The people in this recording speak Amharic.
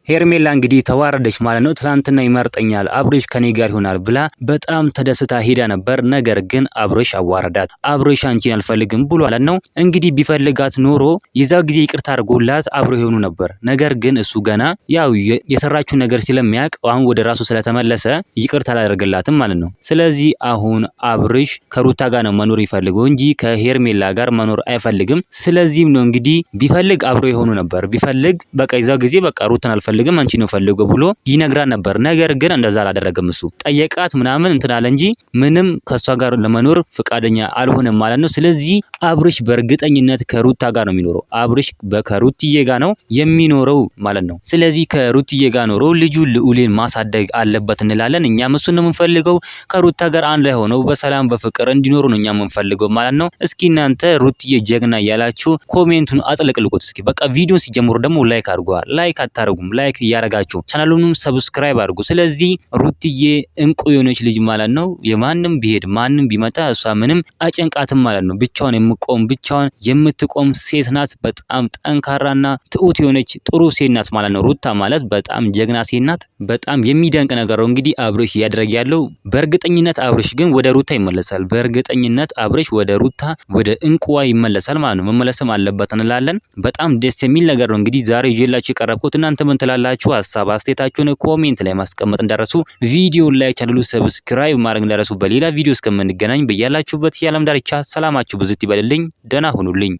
ሄርሜላ እንግዲህ ተዋረደች ማለት ነው። ትላንትና ይመርጠኛል አብርሽ ከኔ ጋር ይሆናል ብላ በጣም ተደስታ ሄዳ ነበር። ነገር ግን አብርሽ አዋረዳት። አብርሽ አንቺን አልፈልግም ብሎ ማለት ነው። እንግዲህ ቢፈልጋት ኖሮ የዛው ጊዜ ይቅርታ አድርጎላት አብሮ ይሆኑ ነበር። ነገር ግን እሱ ገና ያው የሰራችው ነገር ስለሚያውቅ አሁን ወደ ራሱ ስለተመለሰ ይቅርታ አላደርግላትም ማለት ነው። ስለዚህ አሁን አብርሽ ከሩታ ጋር ነው መኖር ይፈልገው እንጂ ከሄርሜላ ጋር መኖር አይፈልግም። ስለዚህም ነው እንግዲህ ቢፈልግ አብሮ ይሆኑ ነበር። ቢፈልግ በቃ የዛው ጊዜ በቃ ሩታን አልፈልግም አንቺ ነው ፈልገው ብሎ ይነግራን ነበር። ነገር ግን እንደዛ አላደረገም። እሱ ጠየቃት ምናምን እንትን አለ እንጂ ምንም ከሷ ጋር ለመኖር ፍቃደኛ አልሆነም ማለት ነው። ስለዚህ አብርሽ በእርግጠኝነት ከሩታ ጋር ነው የሚኖረው። አብርሽ ከሩትዬ ጋር ነው የሚኖረው ማለት ነው። ስለዚህ ከሩትዬ ጋር ኖሮ ልጁ ልዑልን ማሳደግ አለበት እንላለን። እኛም እሱን ነው የምንፈልገው። ከሩታ ጋር አንድ ላይ ሆነው በሰላም በፍቅር እንዲኖሩ ነው እኛም የምንፈልገው ማለት ነው። እስኪ እናንተ ሩትዬ ጀግና እያላችሁ ኮሜንቱን አጥለቅልቁት እስኪ። በቃ ቪዲዮን ሲጀምሩ ደግሞ ላይክ አድርጓል። ላይክ አታረጉም? ላይክ እያረጋችሁ ቻናሉንም ሰብስክራይብ አድርጉ። ስለዚህ ሩትዬ እንቁ የሆነች ልጅ ማለት ነው። የማንም ቢሄድ ማንም ቢመጣ እሷ ምንም አጨንቃትም ማለት ነው። ብቻዋን ብቻዋን የምትቆም ሴት ናት። በጣም ጠንካራና ትሁት የሆነች ጥሩ ሴት ናት ማለት ነው። ሩታ ማለት በጣም ጀግና ሴት ናት። በጣም የሚደንቅ ነገር ነው እንግዲህ አብርሽ እያደረገ ያለው። በእርግጠኝነት አብርሽ ግን ወደ ሩታ ይመለሳል። በእርግጠኝነት አብርሽ ወደ ሩታ ወደ እንቁዋ ይመለሳል ማለት ነው። መመለስም አለበት እንላለን። በጣም ደስ የሚል ነገር ነው እንግዲህ ዛሬ ይዤላችሁ የቀረብኩት። እናንተ ምን ትላላችሁ? ሀሳብ አስተያየታችሁን ኮሜንት ላይ ማስቀመጥ እንዳረሱ፣ ቪዲዮ ላይ ቻናሉ ሰብስክራይብ ማድረግ እንዳረሱ። በሌላ ቪዲዮ እስከምንገናኝ በያላችሁበት የዓለም ዳርቻ ሰላማችሁ ብዝት ይበልልኝ። ደህና ሁኑልኝ።